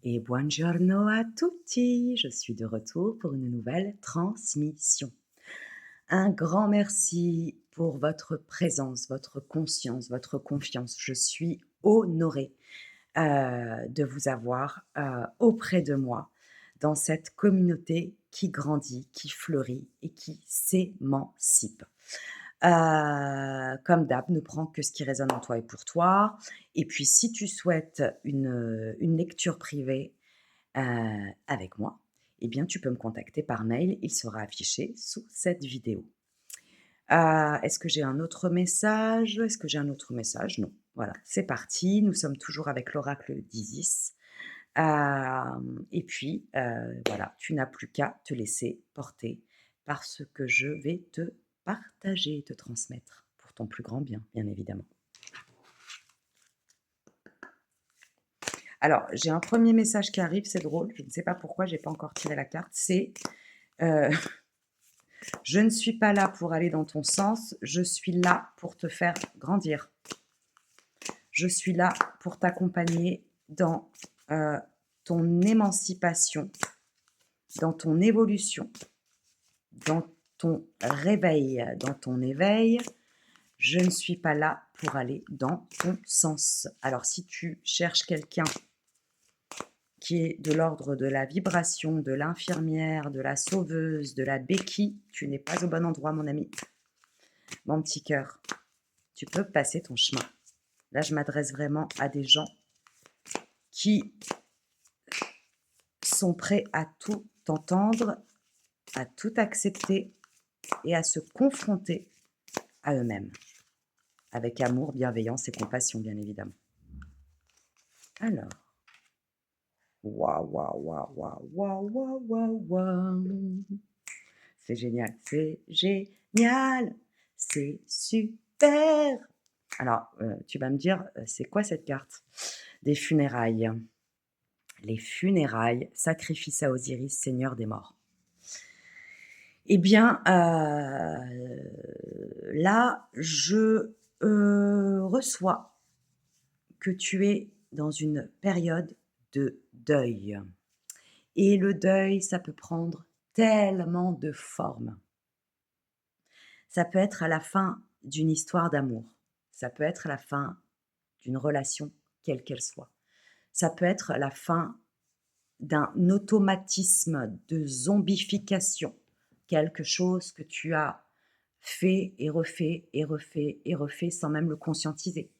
Et buongiorno a tutti, je suis de retour pour une nouvelle transmission. Un grand merci pour votre présence, votre conscience, votre confiance. Je suis honorée de vous avoir auprès de moi dans cette communauté qui grandit, qui fleurit et qui s'émancipe. Comme d'hab, ne prends que ce qui résonne en toi et pour toi. Et puis, si tu souhaites une lecture privée avec moi, eh bien, tu peux me contacter par mail. Il sera affiché sous cette vidéo. Est-ce que j'ai un autre message? Est-ce que j'ai un autre message? Non. Voilà, c'est parti. Nous sommes toujours avec l'oracle d'Isis. Et puis, voilà, tu n'as plus qu'à te laisser porter par ce que je vais te partager, te transmettre pour ton plus grand bien, bien évidemment. Alors, j'ai un premier message qui arrive, c'est drôle, je ne sais pas pourquoi, j'ai pas encore tiré la carte. C'est euh, je ne suis pas là pour aller dans ton sens, je suis là pour te faire grandir. Je suis là pour t'accompagner dans ton émancipation, dans ton évolution, dans ton réveil, dans ton éveil. Je ne suis pas là pour aller dans ton sens. Alors, si tu cherches quelqu'un qui est de l'ordre de la vibration, de l'infirmière, de la sauveuse, de la béquille, tu n'es pas au bon endroit, mon ami. Mon petit cœur, tu peux passer ton chemin. Là, je m'adresse vraiment à des gens qui sont prêts à tout entendre, à tout accepter et à se confronter à eux-mêmes. Avec amour, bienveillance et compassion, bien évidemment. Alors, waouh, waouh, waouh, waouh, waouh, waouh, waouh, waouh. C'est génial, c'est génial, c'est super. Alors, tu vas me dire, c'est quoi cette carte? Des funérailles. Les funérailles, sacrifice à Osiris, seigneur des morts. Eh bien, là, je reçois que tu es dans une période de deuil. Et le deuil, ça peut prendre tellement de formes. Ça peut être à la fin d'une histoire d'amour. Ça peut être à la fin d'une relation, quelle qu'elle soit. Ça peut être la fin d'un automatisme de zombification, quelque chose que tu as fait et refait et refait et refait sans même le conscientiser.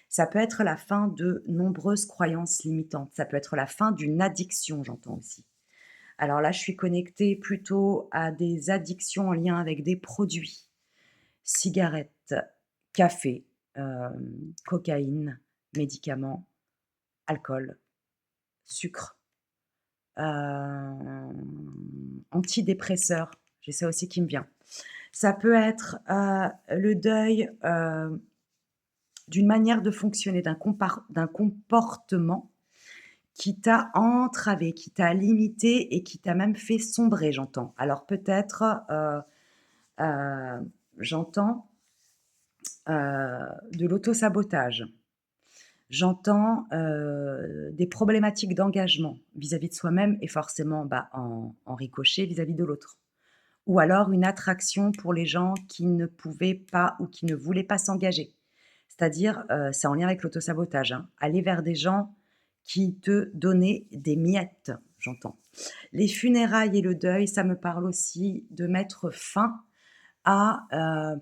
Ça peut être la fin de nombreuses croyances limitantes. Ça peut être la fin d'une addiction, j'entends aussi. Alors là, je suis connectée plutôt à des addictions en lien avec des produits, cigarettes, café, cocaïne, médicaments, alcool, sucre, antidépresseurs, j'ai ça aussi qui me vient. Ça peut être le deuil d'une manière de fonctionner, d'un comportement qui t'a entravé, qui t'a limité et qui t'a même fait sombrer, j'entends. Alors peut-être, j'entends de l'autosabotage. J'entends des problématiques d'engagement vis-à-vis de soi-même et forcément en ricochet vis-à-vis de l'autre. Ou alors une attraction pour les gens qui ne pouvaient pas ou qui ne voulaient pas s'engager. C'est-à-dire, c'est en lien avec l'autosabotage, hein, aller vers des gens qui te donnaient des miettes, j'entends. Les funérailles et le deuil, ça me parle aussi de mettre fin à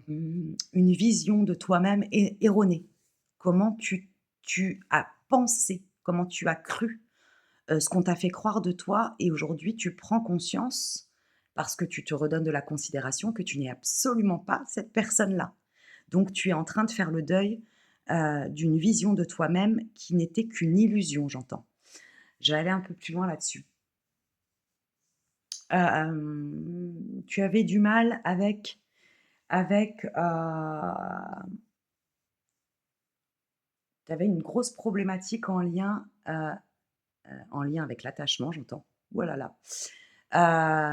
une vision de toi-même erronée. Comment tu as pensé, comment tu as cru, ce qu'on t'a fait croire de toi et aujourd'hui tu prends conscience, parce que tu te redonnes de la considération, que tu n'es absolument pas cette personne-là. Donc tu es en train de faire le deuil, d'une vision de toi-même qui n'était qu'une illusion, j'entends. Je vais aller un peu plus loin là-dessus. Tu avais du mal avec, tu avais une grosse problématique en lien avec l'attachement, j'entends. Ouh là là.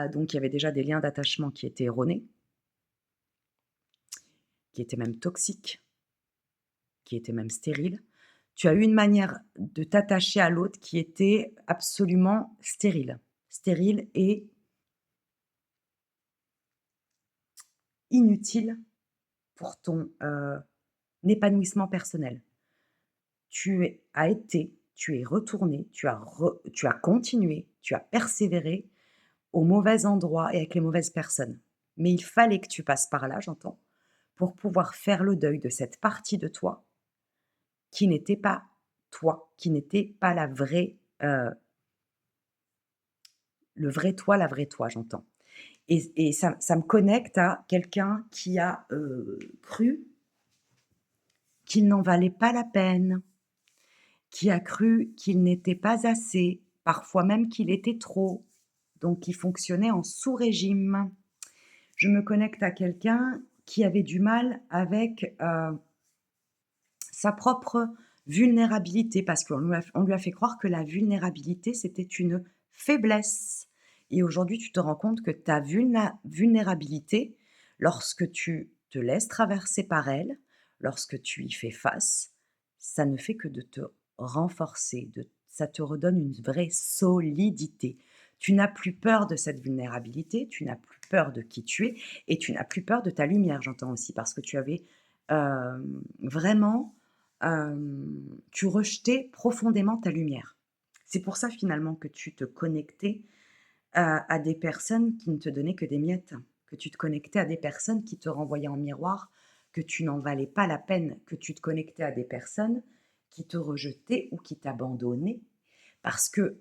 Donc il y avait déjà des liens d'attachement qui étaient erronés, qui étaient même toxiques, qui étaient même stériles. Tu as eu une manière de t'attacher à l'autre qui était absolument stérile. Stérile et inutile pour ton, épanouissement personnel. Tu es retourné, tu as continué, tu as persévéré au mauvais endroit et avec les mauvaises personnes. Mais il fallait que tu passes par là, j'entends, pour pouvoir faire le deuil de cette partie de toi qui n'était pas toi, qui n'était pas la vraie, le vrai toi, la vraie toi, j'entends. Et ça me connecte à quelqu'un qui a, cru qu'il n'en valait pas la peine, qui a cru qu'il n'était pas assez, parfois même qu'il était trop, donc qui fonctionnait en sous-régime. Je me connecte à quelqu'un qui avait du mal avec, sa propre vulnérabilité parce qu'on lui a fait croire que la vulnérabilité, c'était une faiblesse et aujourd'hui, tu te rends compte que ta vulnérabilité, lorsque tu te laisses traverser par elle, lorsque tu y fais face, ça ne fait que de te renforcer, ça te redonne une vraie solidité. Tu n'as plus peur de cette vulnérabilité, tu n'as plus peur de qui tu es et tu n'as plus peur de ta lumière, j'entends aussi, parce que tu avais, vraiment tu rejetais profondément ta lumière. C'est pour ça finalement que tu te connectais à des personnes qui ne te donnaient que des miettes, que tu te connectais à des personnes qui te renvoyaient en miroir que tu n'en valais pas la peine, que tu te connectais à des personnes qui te rejetaient ou qui t'abandonnaient. Parce que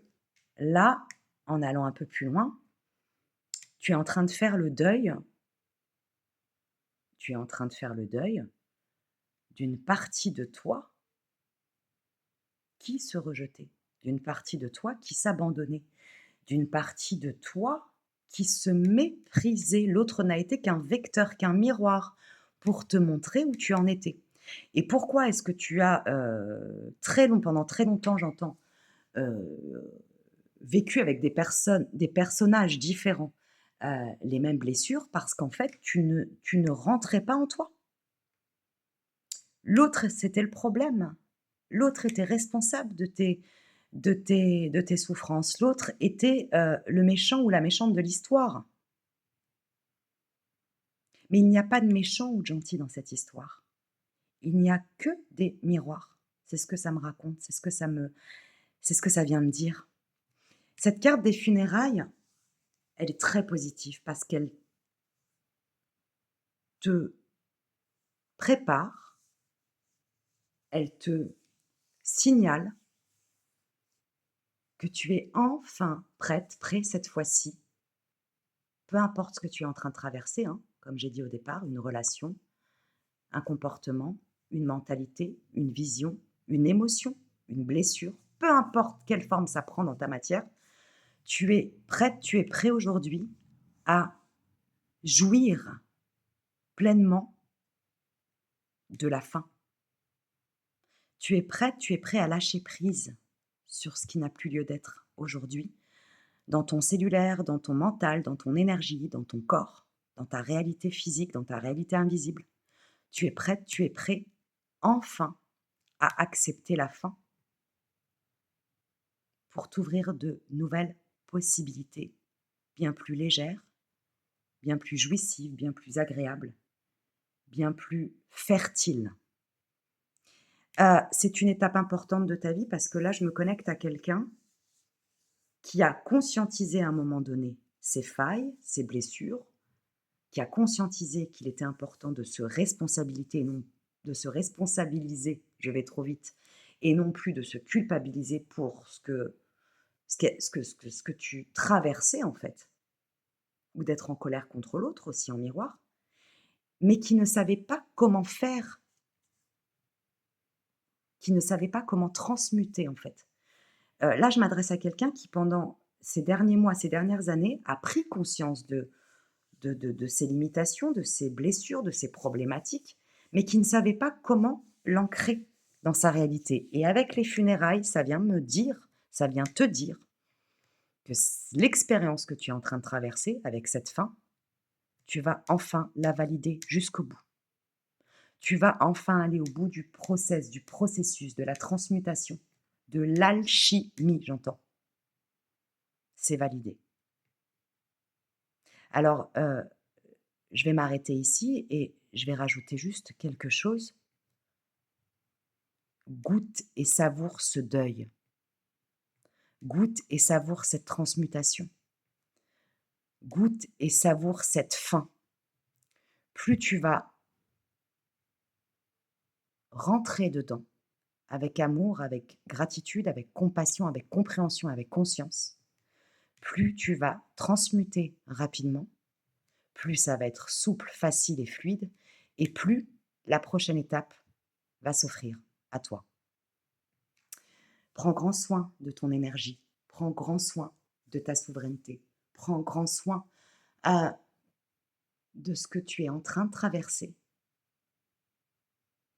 là, en allant un peu plus loin, tu es en train de faire le deuil, tu es en train de faire le deuil d'une partie de toi qui se rejetait, d'une partie de toi qui s'abandonnait, d'une partie de toi qui se méprisait. L'autre n'a été qu'un vecteur, qu'un miroir pour te montrer où tu en étais. Et pourquoi est-ce que tu as pendant très longtemps, j'entends, euh, vécu avec des personnes, des personnages différents, les mêmes blessures, parce qu'en fait, tu ne rentrais pas en toi. L'autre, c'était le problème. L'autre était responsable de tes souffrances. L'autre était, le méchant ou la méchante de l'histoire. Mais il n'y a pas de méchant ou de gentil dans cette histoire. Il n'y a que des miroirs. C'est ce que ça me raconte, c'est ce que ça vient me dire. Cette carte des funérailles, elle est très positive parce qu'elle te prépare, elle te signale que tu es enfin prête, prêt cette fois-ci, peu importe ce que tu es en train de traverser, hein, comme j'ai dit au départ, une relation, un comportement, une mentalité, une vision, une émotion, une blessure, peu importe quelle forme ça prend dans ta matière, tu es prête, tu es prêt aujourd'hui à jouir pleinement de la fin. Tu es prête, tu es prêt à lâcher prise sur ce qui n'a plus lieu d'être aujourd'hui, dans ton cellulaire, dans ton mental, dans ton énergie, dans ton corps, dans ta réalité physique, dans ta réalité invisible. Tu es prête, tu es prêt, enfin, à accepter la fin pour t'ouvrir de nouvelles possibilités, bien plus légères, bien plus jouissives, bien plus agréables, bien plus fertiles. C'est une étape importante de ta vie parce que là, je me connecte à quelqu'un qui a conscientisé à un moment donné ses failles, ses blessures, qui a conscientisé qu'il était important de se responsabiliser et non de se responsabiliser, je vais trop vite, et non plus de se culpabiliser pour ce que tu traversais en fait, ou d'être en colère contre l'autre aussi en miroir, mais qui ne savait pas comment faire, qui ne savait pas comment transmuter en fait. Là, je m'adresse à quelqu'un qui pendant ces derniers mois, ces dernières années, a pris conscience de ses limitations, de ses blessures, de ses problématiques, mais qui ne savait pas comment l'ancrer dans sa réalité. Et avec les funérailles, ça vient me dire, ça vient te dire que l'expérience que tu es en train de traverser avec cette fin, tu vas enfin la valider jusqu'au bout. Tu vas enfin aller au bout du processus, de la transmutation, de l'alchimie, j'entends. C'est validé. Alors, je vais m'arrêter ici et je vais rajouter juste quelque chose. Goûte et savoure ce deuil. Goûte et savoure cette transmutation. Goûte et savoure cette fin. Plus tu vas rentrer dedans avec amour, avec gratitude, avec compassion, avec compréhension, avec conscience, plus tu vas transmuter rapidement, plus ça va être souple, facile et fluide, et plus la prochaine étape va s'offrir à toi. Prends grand soin de ton énergie, prends grand soin de ta souveraineté, prends grand soin de ce que tu es en train de traverser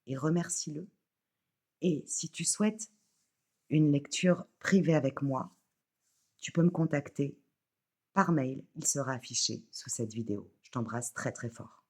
et remercie-le. Et si tu souhaites une lecture privée avec moi, tu peux me contacter par mail, il sera affiché sous cette vidéo. Je t'embrasse très très fort.